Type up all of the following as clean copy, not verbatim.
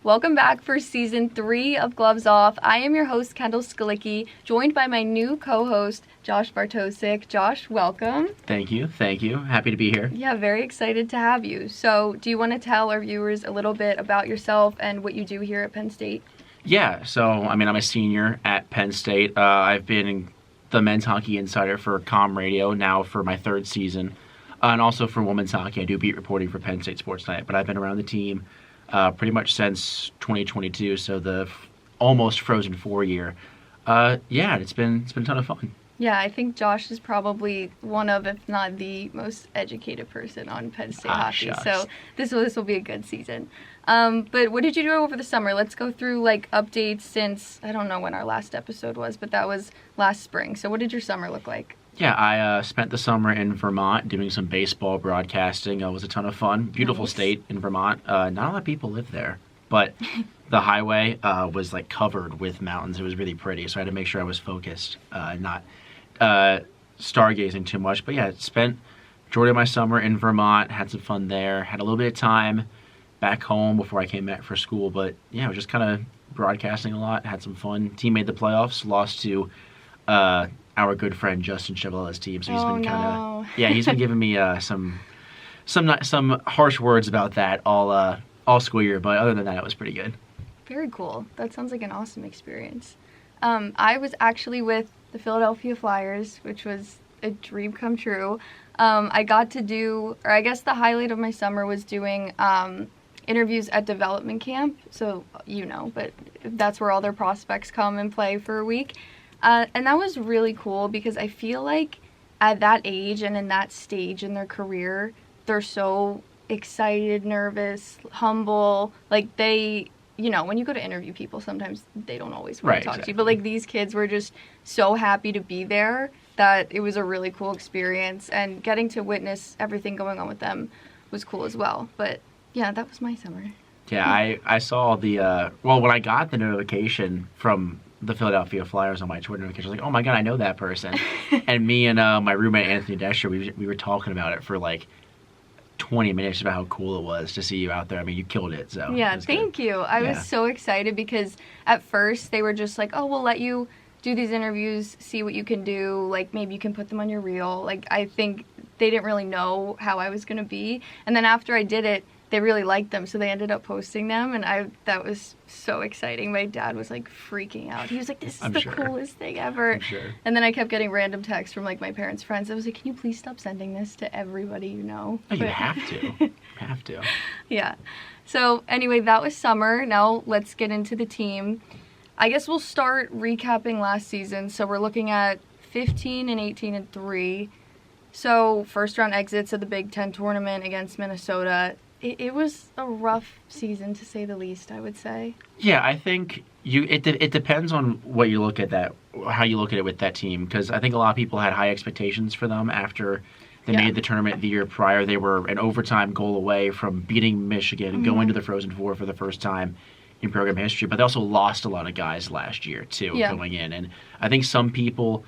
Welcome back for Season 3 of Gloves Off. I am your host, Kendall Skalicki, joined by my new co-host, Josh Bartosik. Josh, welcome. Thank you. Happy to be here. Yeah, very excited to have you. So, do you want to tell our viewers a little bit about yourself and what you do here at Penn State? Yeah, I'm a senior at Penn State. I've been the men's hockey insider for Com Radio now for my third season. And also for women's hockey, I do beat reporting for Penn State Sports Night. But I've been around the team pretty much since 2022, so the almost Frozen 4 year. It's been a ton of fun. Yeah, I think Josh is probably one of, if not the most educated person on Penn State hockey. Shucks. So this will be a good season. But what did you do over the summer? Let's go through updates since, I don't know when our last episode was, but that was last spring. So what did your summer look like? Yeah, I spent the summer in Vermont doing some baseball broadcasting. It was a ton of fun. Beautiful Nice. State in Vermont. Not a lot of people live there, but the highway was covered with mountains. It was really pretty, so I had to make sure I was focused, not stargazing too much. But yeah, spent majority of my summer in Vermont, had some fun there, had a little bit of time back home before I came back for school. But yeah, I was just kind of broadcasting a lot, had some fun. Team made the playoffs, lost to our good friend Justin Chevaleta's team. So he's been giving me some harsh words about that all school year. But other than that, it was pretty good. Very cool. That sounds like an awesome experience. I was actually with the Philadelphia Flyers, which was a dream come true. I got to do, or I guess the highlight of my summer was doing interviews at development camp. So, but that's where all their prospects come and play for a week. And that was really cool because I feel like at that age and in that stage in their career, they're so excited, nervous, humble. When you go to interview people, sometimes they don't always want to talk to you. But these kids were just so happy to be there that it was a really cool experience. And getting to witness everything going on with them was cool as well. But yeah, that was my summer. Yeah, I saw when I got the notification from the Philadelphia Flyers on my Twitter notification, I was like, oh my God, I know that person. And me and my roommate Anthony Desher, we were talking about it for 20 minutes about how cool it was to see you out there. I mean, you killed it. So yeah, thank you. I was so excited because at first they were just like, oh, we'll let you do these interviews, see what you can do. Maybe you can put them on your reel. I think they didn't really know how I was going to be. And then after I did it, they really liked them, so they ended up posting them, and that was so exciting. My dad was freaking out. He was like, this is the coolest thing ever. I'm sure. And then I kept getting random texts from my parents' friends. I was like, can you please stop sending this to everybody you know? Oh, you have to. You have to. Yeah. So anyway, that was summer. Now let's get into the team. I guess we'll start recapping last season. So we're looking at 15 and 18 and 3. So first round exits of the Big Ten tournament against Minnesota. It was a rough season, to say the least, I would say. Yeah, I think it depends on what you look at how you look at it with that team, because I think a lot of people had high expectations for them after they made the tournament the year prior. They were an overtime goal away from beating Michigan and going to the Frozen Four for the first time in program history, but they also lost a lot of guys last year, too, going in. And I think some people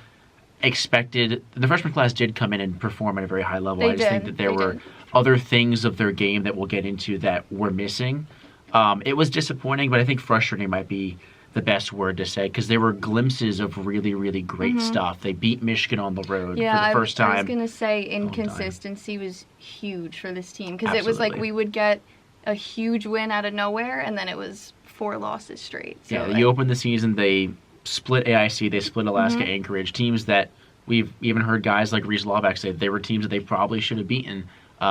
expected the freshman class did come in and perform at a very high level. I just think that there were other things of their game that we'll get into that were missing. It was disappointing, but I think frustrating might be the best word to say, because there were glimpses of really, really great stuff. They beat Michigan on the road for the first time. I was going to say inconsistency was huge for this team, because it was we would get a huge win out of nowhere, and then it was 4 losses straight. So you opened the season, they split AIC, they split Alaska Anchorage, teams that we've even heard guys like Reese Lawback say they were teams that they probably should have beaten.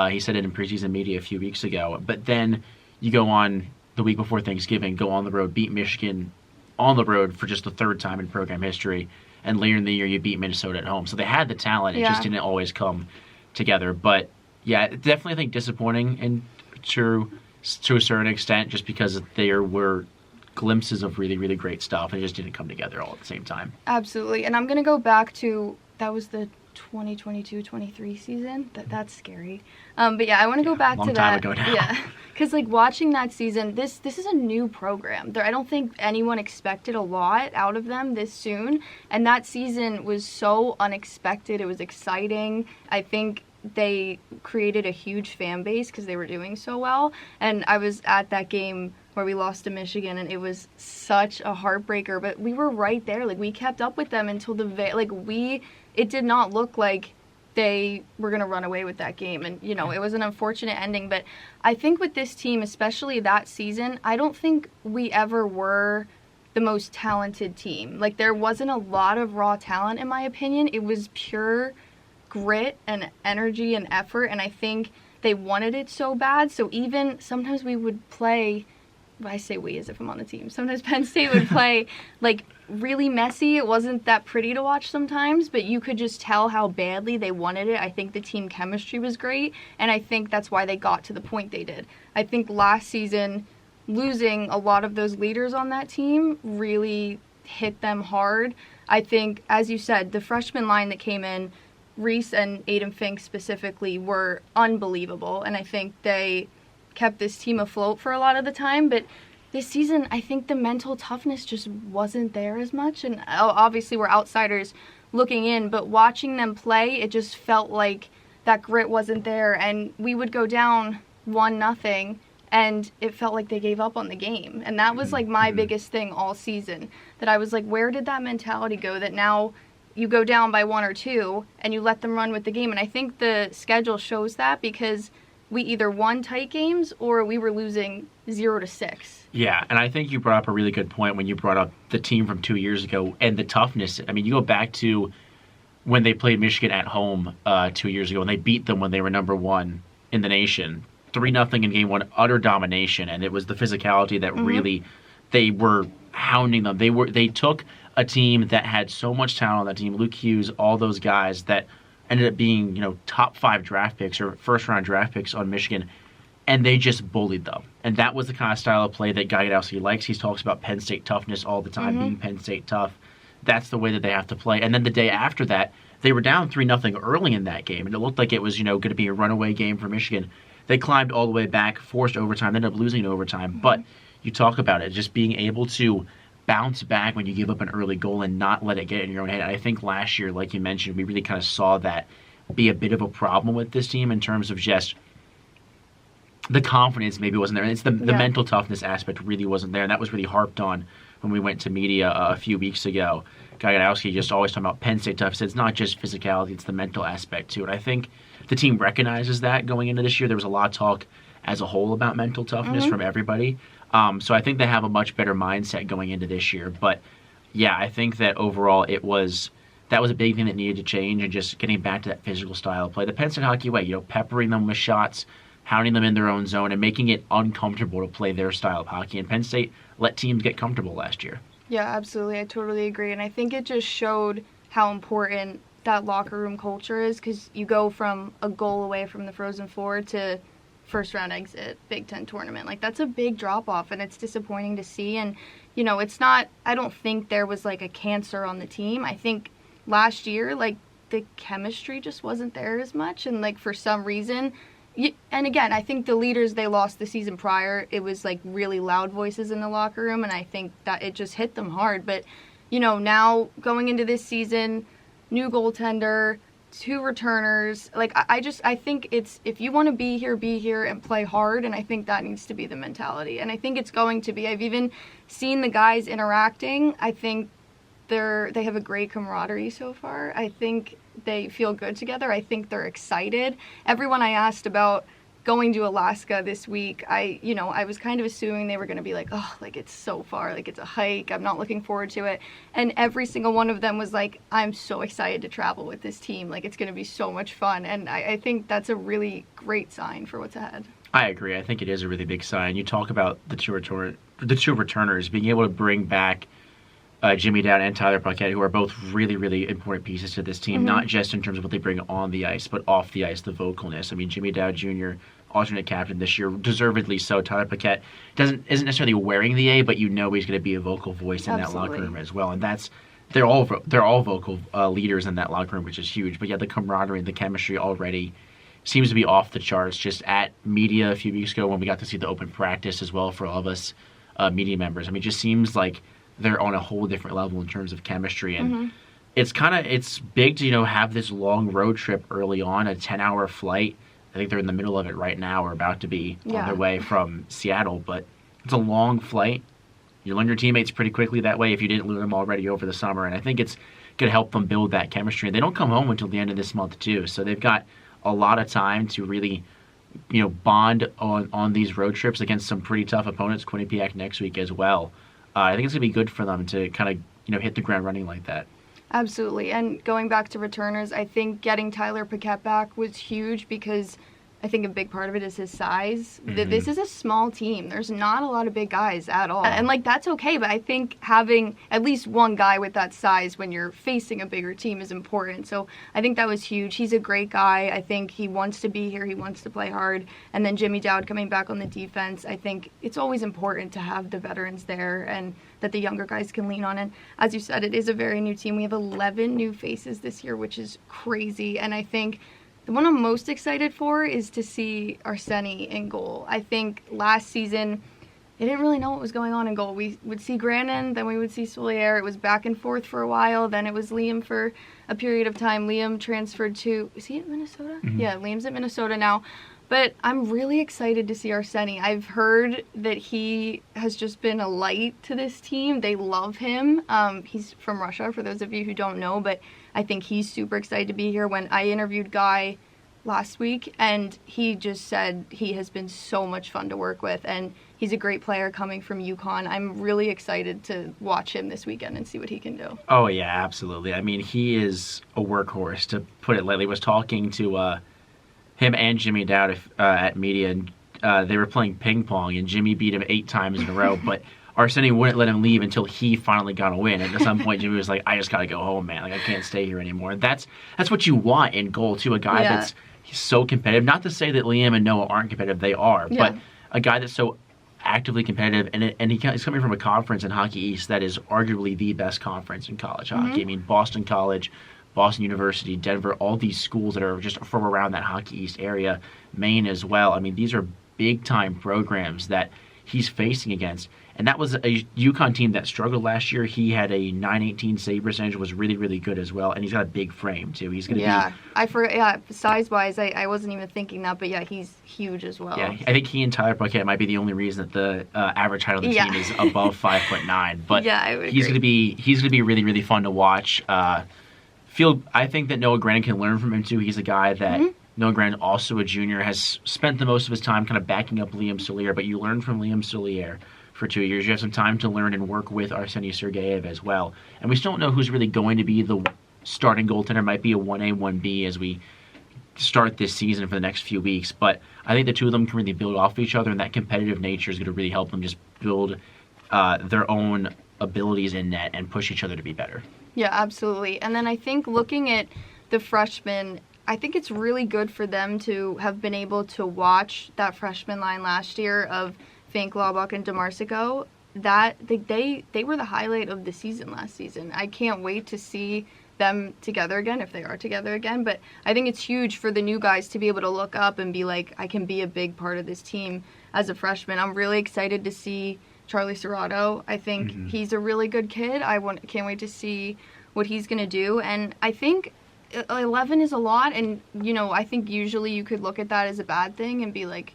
He said it in preseason media a few weeks ago. But then you go on the week before Thanksgiving, go on the road, beat Michigan on the road for just the third time in program history, and later in the year you beat Minnesota at home. So they had the talent, it just didn't always come together. But yeah, definitely I think disappointing and to a certain extent, just because there were glimpses of really, really great stuff, and it just didn't come together all at the same time. Absolutely. And I'm going to go back to, that was the 2022-23 season. That's scary. But yeah, I want to go back to that. Long time ago now. Yeah. Because watching that season, this is a new program. I don't think anyone expected a lot out of them this soon. And that season was so unexpected. It was exciting. I think they created a huge fan base because they were doing so well. And I was at that game where we lost to Michigan, and it was such a heartbreaker. But we were right there. Like, we kept up with them until it did not look like they were going to run away with that game. And, you know, it was an unfortunate ending. But I think with this team, especially that season, I don't think we ever were the most talented team. Like, there wasn't a lot of raw talent, in my opinion. It was pure grit and energy and effort. And I think they wanted it so bad. So even sometimes we would play, I say we as if I'm on the team. Sometimes Penn State would play, like, really messy. It wasn't that pretty to watch sometimes, but you could just tell how badly they wanted it. I think the team chemistry was great, and I think that's why they got to the point they did. I think last season, losing a lot of those leaders on that team really hit them hard. I think, as you said, the freshman line that came in, Reese and Aiden Fink specifically, were unbelievable, and I think they kept this team afloat for a lot of the time. But this season, I think the mental toughness just wasn't there as much. And obviously we're outsiders looking in, but watching them play, it just felt like that grit wasn't there. And we would go down 1-0, and it felt like they gave up on the game. And that was like my biggest thing all season, that I was like, where did that mentality go, that now you go down by 1 or 2 and you let them run with the game? And I think the schedule shows that, because we either won tight games or we were losing 0-6. Yeah, and I think you brought up a really good point when you brought up the team from 2 years ago and the toughness. I mean, you go back to when they played Michigan at home 2 years ago, and they beat them when they were number 1 in the nation. 3-0 in game 1, utter domination, and it was the physicality that really, they were hounding them. They took a team that had so much talent on that team, Luke Hughes, all those guys that ended up being, you know, top 5 draft picks or first-round draft picks on Michigan, and they just bullied them. And that was the kind of style of play that Guy Gadowski likes. He talks about Penn State toughness all the time, being Penn State tough. That's the way that they have to play. And then the day after that, they were down 3-0 early in that game, and it looked like it was, you know, going to be a runaway game for Michigan. They climbed all the way back, forced overtime, ended up losing overtime. But you talk about it, just being able to bounce back when you give up an early goal and not let it get in your own head. And I think last year, like you mentioned, we really kind of saw that be a bit of a problem with this team in terms of just the confidence maybe wasn't there. And it's the mental toughness aspect really wasn't there. And that was really harped on when we went to media a few weeks ago. Guy Gadowski just always talking about Penn State tough. He said it's not just physicality, it's the mental aspect too. And I think the team recognizes that going into this year. There was a lot of talk as a whole about mental toughness from everybody. So I think they have a much better mindset going into this year. But yeah, I think that overall that was a big thing that needed to change, and just getting back to that physical style of play. The Penn State hockey way, you know, peppering them with shots, hounding them in their own zone, and making it uncomfortable to play their style of hockey. And Penn State let teams get comfortable last year. Yeah, absolutely. I totally agree. And I think it just showed how important that locker room culture is, because you go from a goal away from the Frozen Four to first round exit Big Ten tournament. Like, that's a big drop off, and it's disappointing to see. And, you know, it's not, I don't think there was like a cancer on the team. I think last year, like, the chemistry just wasn't there as much, and like for some reason, and again, I think the leaders they lost the season prior, it was like really loud voices in the locker room, and I think that it just hit them hard. But, you know, now going into this season, new goaltender, 2 returners, like I think it's, if you want to be here and play hard, and I think that needs to be the mentality, and I think it's going to be. I've even seen the guys interacting. I think they have a great camaraderie so far. I think they feel good together. I think they're excited. Everyone I asked about going to Alaska this week, I was kind of assuming they were going to be like, oh, like, it's so far, like, it's a hike, I'm not looking forward to it. And every single one of them was like, I'm so excited to travel with this team. Like, it's going to be so much fun. And I think that's a really great sign for what's ahead. I agree. I think it is a really big sign. You talk about the two returners being able to bring back Jimmy Dowd and Tyler Paquette, who are both really, really important pieces to this team, not just in terms of what they bring on the ice, but off the ice, the vocalness. I mean, Jimmy Dowd Jr., alternate captain this year, deservedly so. Tyler Paquette isn't necessarily wearing the A, but you know he's going to be a vocal voice in that locker room as well. And they're all vocal leaders in that locker room, which is huge. But yeah, the camaraderie and the chemistry already seems to be off the charts. Just at media a few weeks ago when we got to see the open practice as well for all of us media members. I mean, it just seems like they're on a whole different level in terms of chemistry. And it's big to, have this long road trip early on, a 10-hour flight. I think they're in the middle of it right now, or about to be on their way from Seattle. But it's a long flight. You learn your teammates pretty quickly that way if you didn't learn them already over the summer. And I think it's going to help them build that chemistry. And they don't come home until the end of this month, too. So they've got a lot of time to really, bond on these road trips against some pretty tough opponents, Quinnipiac next week as well. I think it's going to be good for them to kind of, hit the ground running like that. Absolutely. And going back to returners, I think getting Tyler Paquette back was huge because I think a big part of it is his size. Mm-hmm. This is a small team. There's not a lot of big guys at all. And, that's okay. But I think having at least one guy with that size when you're facing a bigger team is important. So I think that was huge. He's a great guy. I think he wants to be here. He wants to play hard. And then Jimmy Dowd coming back on the defense. I think it's always important to have the veterans there and that the younger guys can lean on. And as you said, it is a very new team. We have 11 new faces this year, which is crazy. And I think the one I'm most excited for is to see Arseni in goal. I think last season, they didn't really know what was going on in goal. We would see Grannon, then we would see Solier. It was back and forth for a while. Then it was Liam for a period of time. Liam transferred to, is he at Minnesota? Mm-hmm. Yeah, Liam's at Minnesota now. But I'm really excited to see Arseni. I've heard that he has just been a light to this team. They love him. He's from Russia, for those of you who don't know, but I think he's super excited to be here. When I interviewed Guy last week, and he just said he has been so much fun to work with, and he's a great player coming from UConn. I'm really excited to watch him this weekend and see what he can do. Oh, yeah, absolutely. I mean, he is a workhorse, to put it lightly. I was talking to him and Jimmy Dowd at media, and they were playing ping pong, and Jimmy beat him 8 times in a row, but Arseni wouldn't let him leave until he finally got a win. And at some point, Jimmy was like, I just got to go home, man. I can't stay here anymore. And that's what you want in goal, too, a guy that's so competitive. Not to say that Liam and Noah aren't competitive. They are. Yeah. But a guy that's so actively competitive, and he's coming from a conference in Hockey East that is arguably the best conference in college hockey. Mm-hmm. I mean, Boston College, Boston University, Denver, all these schools that are just from around that Hockey East area, Maine as well. I mean, these are big-time programs that he's facing against. And that was a UConn team that struggled last year. He had a .918 save percentage, was really, really good as well. And he's got a big frame, too. He's going to be... size-wise, I wasn't even thinking that, but he's huge as well. Yeah, I think he and Tyler Paquette might be the only reason that the average height of the team is above 5'9". But he's going to be really, really fun to watch. I think that Noah Grannon can learn from him, too. He's a guy that... Mm-hmm. Noah Grannon, also a junior, has spent the most of his time kind of backing up Liam Solier, but you learn from Liam Solier for 2 years. You have some time to learn and work with Arseni Sergeyev as well. And we still don't know who's really going to be the starting goaltender. It might be a 1A, 1B as we start this season for the next few weeks. But I think the two of them can really build off each other, and that competitive nature is going to really help them just build their own abilities in net and push each other to be better. Yeah, absolutely. And then I think looking at the freshmen, I think it's really good for them to have been able to watch that freshman line last year of Fink, Laubach, and DeMarsico. That they were the highlight of the season last season. I can't wait to see them together again, if they are together again. But I think it's huge for the new guys to be able to look up and be like, I can be a big part of this team as a freshman. I'm really excited to see Charlie Serrato. I think he's a really good kid. Can't wait to see what he's going to do. And I think 11 is a lot, and I think usually you could look at that as a bad thing and be like,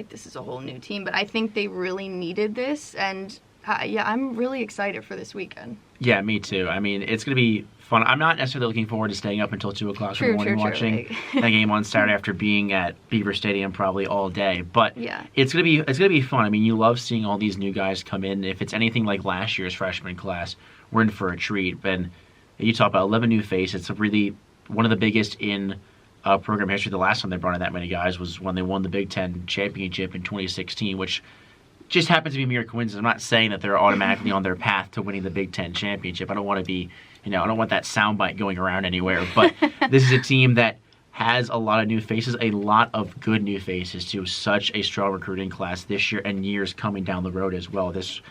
this is a whole new team. But I think they really needed this, and I'm really excited for this weekend. Yeah, me too. I mean, it's going to be fun. I'm not necessarily looking forward to staying up until 2 o'clock in the morning watching that game on Saturday after being at Beaver Stadium probably all day. But it's going to be fun. I mean, you love seeing all these new guys come in. If it's anything like last year's freshman class, we're in for a treat. And you talk about 11 new faces. It's really one of the biggest in program history. The last time they brought in that many guys was when they won the Big Ten championship in 2016, which just happens to be a mere coincidence. I'm not saying that they're automatically on their path to winning the Big Ten championship. I don't want to be, I don't want that soundbite going around anywhere. But this is a team that has a lot of new faces, a lot of good new faces too. Such a strong recruiting class this year and years coming down the road as well. This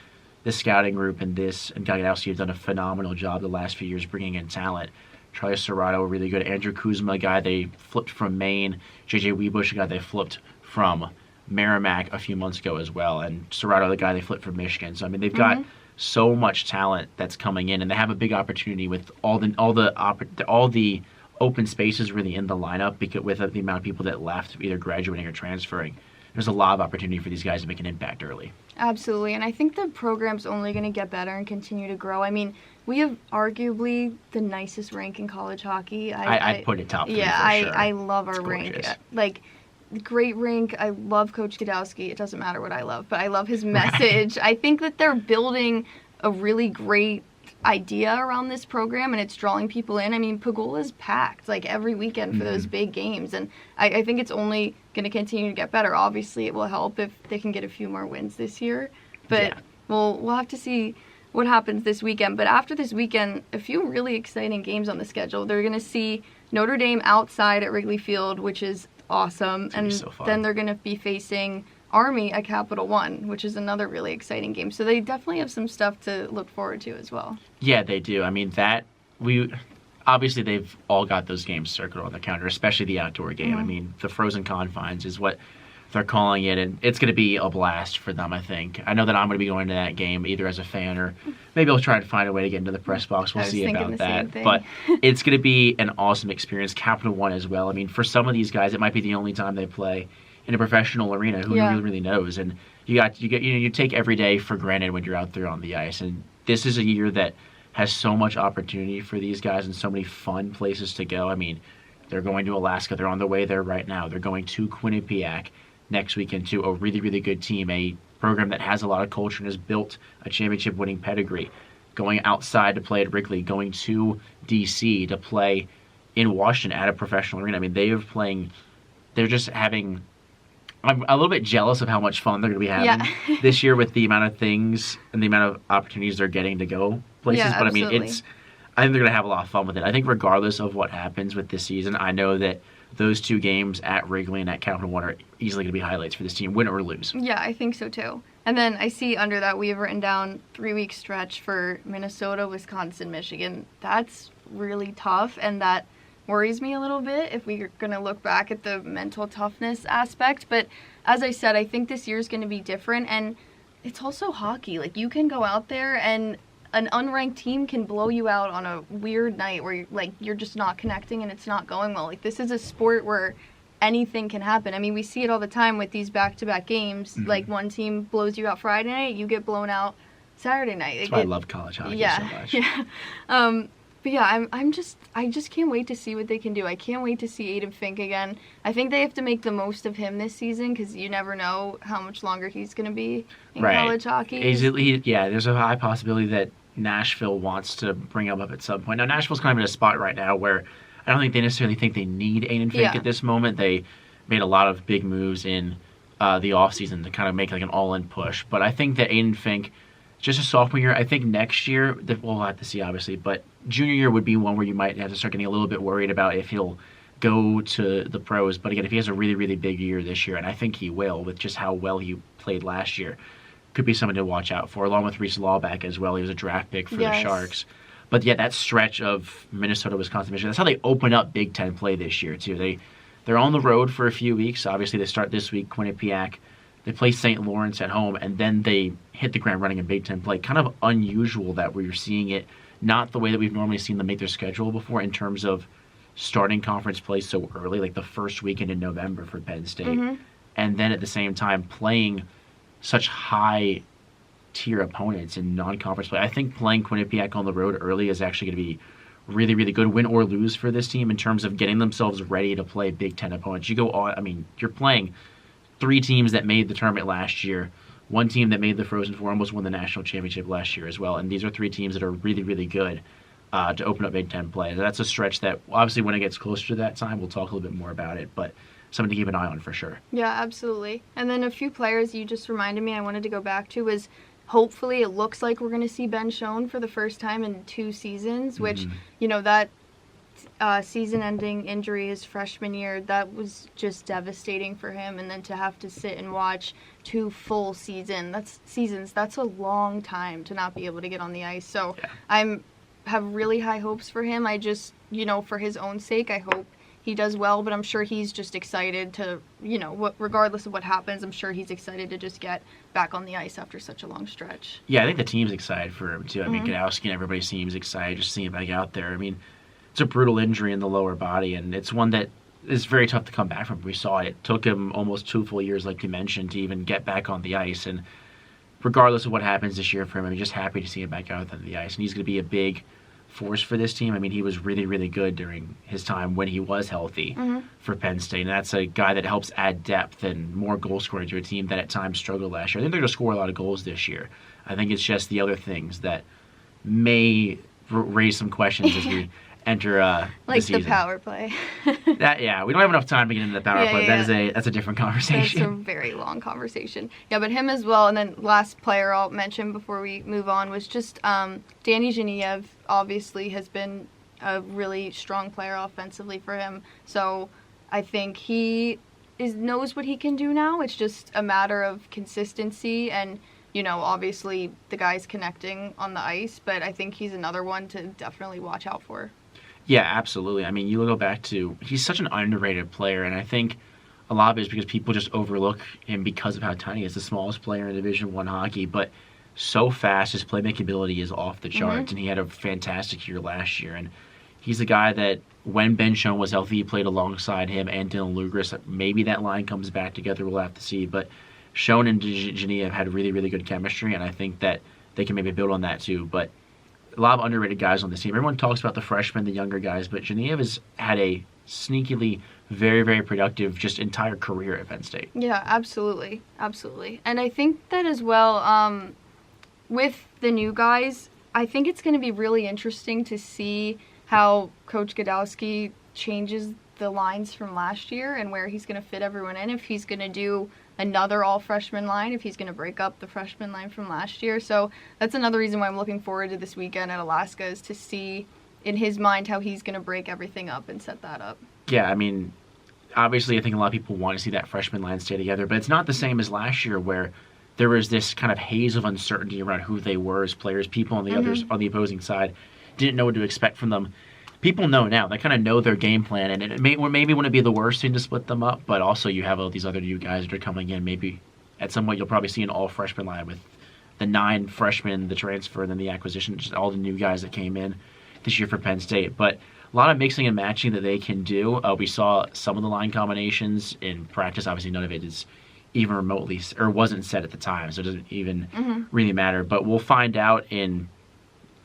scouting group and Gagadowski have done a phenomenal job the last few years bringing in talent. Charlie Serrato, really good. Andrew Kuzma, a guy they flipped from Maine. J.J. Webush, a guy they flipped from Merrimack a few months ago as well. And Serrato, the guy they flipped from Michigan. So, I mean, they've got so much talent that's coming in, and they have a big opportunity with all the open spaces really in the lineup because with the amount of people that left, either graduating or transferring. There's a lot of opportunity for these guys to make an impact early. Absolutely, and I think the program's only going to get better and continue to grow. I mean, we have arguably the nicest rink in college hockey. I'd put it top 3 yeah, for sure. I love our rink. Like, great rink. I love Coach Godowski. It doesn't matter what I love, but I love his message. Right. I think that they're building a really great idea around this program, and it's drawing people in. I mean, Pagula's packed like every weekend for those big games, and I think it's only going to continue to get better. Obviously, it will help if they can get a few more wins this year, but we'll have to see what happens this weekend. But after this weekend, a few really exciting games on the schedule. They're going to see Notre Dame outside at Wrigley Field, which is awesome, and then they're going to be facing Army at Capital One, which is another really exciting game. So they definitely have some stuff to look forward to as well. Yeah, they do. I mean, obviously they've all got those games circled on the calendar, especially the outdoor game. I mean, the Frozen Confines is what they're calling it, and it's going to be a blast for them, I think. I know that I'm going to be going to that game either as a fan or maybe I'll try to find a way to get into the press box. We'll see about that. But it's going to be an awesome experience. Capital One as well. I mean, for some of these guys, it might be the only time they play in a professional arena. Who really knows? And you take every day for granted when you're out there on the ice. And this is a year that has so much opportunity for these guys and so many fun places to go. I mean, they're going to Alaska. They're on their way there right now. They're going to Quinnipiac next weekend to a really, really good team, a program that has a lot of culture and has built a championship-winning pedigree. Going outside to play at Wrigley, going to D.C. to play in Washington at a professional arena. I mean, they're just having... I'm a little bit jealous of how much fun they're going to be having this year with the amount of things and the amount of opportunities they're getting to go places. But I mean, I think they're going to have a lot of fun with it. I think regardless of what happens with this season, I know that those two games at Wrigley and at Capital One are easily going to be highlights for this team, win or lose. Yeah, I think so too. And then I see under that we have written down 3-week stretch for Minnesota, Wisconsin, Michigan. That's really tough, and that worries me a little bit if we're going to look back at the mental toughness aspect. But as I said, I think this year is going to be different, and it's also hockey. Like, you can go out there and an unranked team can blow you out on a weird night where you're just not connecting and it's not going well. Like, this is a sport where anything can happen. I mean, we see it all the time with these back-to-back games. Like, one team blows you out Friday night, you get blown out Saturday night. That's why I love college hockey so much. Yeah. But yeah, I just can't wait to see what they can do. I can't wait to see Aiden Fink again. I think they have to make the most of him this season because you never know how much longer he's going to be in college hockey. There's a high possibility that Nashville wants to bring him up at some point. Now, Nashville's kind of in a spot right now where I don't think they necessarily think they need Aiden Fink at this moment. They made a lot of big moves in the offseason to kind of make like an all-in push. But I think that Aiden Fink, just a sophomore year, I think next year, we'll have to see obviously, but junior year would be one where you might have to start getting a little bit worried about if he'll go to the pros. But again, if he has a really, really big year this year, and I think he will with just how well he played last year, could be someone to watch out for, along with Reese Lawback as well. He was a draft pick for the Sharks. But yeah, that stretch of Minnesota, Wisconsin, Michigan, that's how they open up Big Ten play this year too. They're on the road for a few weeks. Obviously, they start this week, Quinnipiac. They play St. Lawrence at home, and then they hit the ground running in Big Ten play. Kind of unusual that we're seeing it, not the way that we've normally seen them make their schedule before in terms of starting conference play so early, like the first weekend in November for Penn State. And then at the same time playing such high-tier opponents in non-conference play. I think playing Quinnipiac on the road early is actually going to be really, really good, win or lose for this team in terms of getting themselves ready to play Big Ten opponents. You go on, I mean, you're playing 3 teams that made the tournament last year, 1 team that made the Frozen Four, almost won the national championship last year as well, and these are 3 teams that are really, really good to open up Big Ten play. That's a stretch that, obviously, when it gets closer to that time, we'll talk a little bit more about it, but something to keep an eye on for sure. Yeah, absolutely. And then a few players you just reminded me I wanted to go back to was hopefully it looks like we're going to see Ben Schoen for the first time in 2 seasons, which, that season-ending injury his freshman year, that was just devastating for him. And then to have to sit and watch 2 full seasons, that's a long time to not be able to get on the ice. So I have really high hopes for him. I just, for his own sake, I hope he does well, but I'm sure he's just excited to, regardless of what happens, I'm sure he's excited to just get back on the ice after such a long stretch. Yeah, I think the team's excited for him, too. I mean, Gadowski and everybody seems excited just seeing him back out there. I mean, it's a brutal injury in the lower body, and it's one that is very tough to come back from. We saw it. It took him almost 2 full years, like you mentioned, to even get back on the ice, and regardless of what happens this year for him, I'm just happy to see him back out on the ice, and he's going to be a big force for this team. I mean, he was really, really good during his time when he was healthy for Penn State, and that's a guy that helps add depth and more goal scoring to a team that at times struggled last year. I think they're going to score a lot of goals this year. I think it's just the other things that may raise some questions as we enter like the power play. We don't have enough time to get into the power play. Yeah. That's a different conversation. That's a very long conversation. Yeah, but him as well. And then last player I'll mention before we move on was just Danny Genev. Obviously has been a really strong player offensively for him. So I think he knows what he can do now. It's just a matter of consistency and, obviously the guy's connecting on the ice. But I think he's another one to definitely watch out for. Yeah, absolutely. I mean, you go back to, he's such an underrated player, and I think a lot of it is because people just overlook him because of how tiny he is, the smallest player in Division I hockey, but so fast, his playmaking ability is off the charts, and he had a fantastic year last year, and he's a guy that when Ben Schoen was healthy, he played alongside him and Dylan Lugris. Maybe that line comes back together, we'll have to see, but Schoen and Genev had really, really good chemistry, and I think that they can maybe build on that too, but a lot of underrated guys on this team. Everyone talks about the freshmen, the younger guys, but Genev has had a sneakily very, very productive just entire career at Penn State. Yeah, absolutely. Absolutely. And I think that as well, with the new guys, I think it's going to be really interesting to see how Coach Gadowski changes the lines from last year and where he's going to fit everyone in, if he's going to do another all-freshman line, if he's going to break up the freshman line from last year. So that's another reason why I'm looking forward to this weekend at Alaska, is to see in his mind how he's going to break everything up and set that up. Yeah, I mean, obviously I think a lot of people want to see that freshman line stay together, but it's not the same as last year where there was this kind of haze of uncertainty around who they were as players. People on the others on the opposing side didn't know what to expect from them. People know now. They kind of know their game plan, and it maybe wouldn't be the worst thing to split them up, but also you have all these other new guys that are coming in. Maybe at some point you'll probably see an all-freshman line with the 9 freshmen, the transfer, and then the acquisition, just all the new guys that came in this year for Penn State. But a lot of mixing and matching that they can do. We saw some of the line combinations in practice. Obviously, none of it is even remotely, or wasn't set at the time, so it doesn't even really matter. But we'll find out in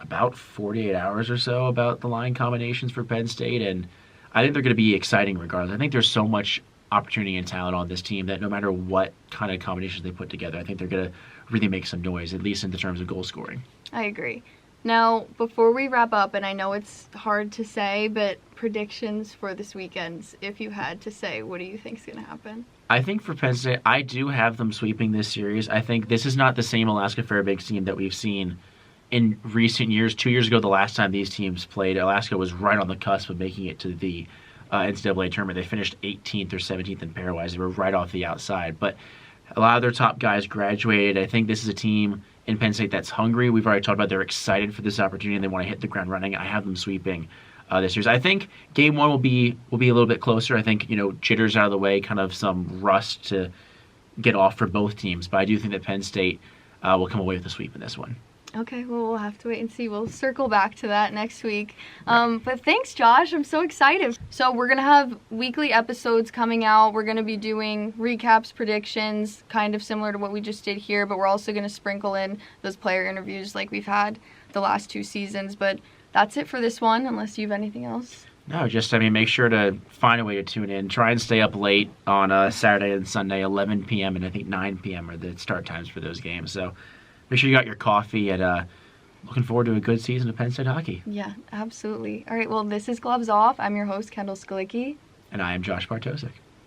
about 48 hours or so about the line combinations for Penn State, and I think they're going to be exciting regardless. I think there's so much opportunity and talent on this team that no matter what kind of combinations they put together, I think they're going to really make some noise, at least in the terms of goal scoring. I agree. Now, before we wrap up, and I know it's hard to say, but predictions for this weekend, if you had to say, what do you think is going to happen? I think for Penn State, I do have them sweeping this series. I think this is not the same Alaska Fairbanks team that we've seen in recent years. 2 years ago, the last time these teams played, Alaska was right on the cusp of making it to the NCAA tournament. They finished 18th or 17th in pairwise. They were right off the outside. But a lot of their top guys graduated. I think this is a team in Penn State that's hungry. We've already talked about they're excited for this opportunity and they want to hit the ground running. I have them sweeping this year. I think game one will be a little bit closer. I think, jitters out of the way, kind of some rust to get off for both teams. But I do think that Penn State will come away with a sweep in this one. Okay, well, we'll have to wait and see. We'll circle back to that next week. But thanks, Josh. I'm so excited. So we're going to have weekly episodes coming out. We're going to be doing recaps, predictions, kind of similar to what we just did here, but we're also going to sprinkle in those player interviews like we've had the last 2 seasons. But that's it for this one, unless you have anything else. No, make sure to find a way to tune in. Try and stay up late on Saturday and Sunday, 11 p.m. and I think 9 p.m. are the start times for those games. So make sure you got your coffee, and looking forward to a good season of Penn State hockey. Yeah, absolutely. All right, well, this is Gloves Off. I'm your host, Kendall Skalicki. And I am Josh Bartosik.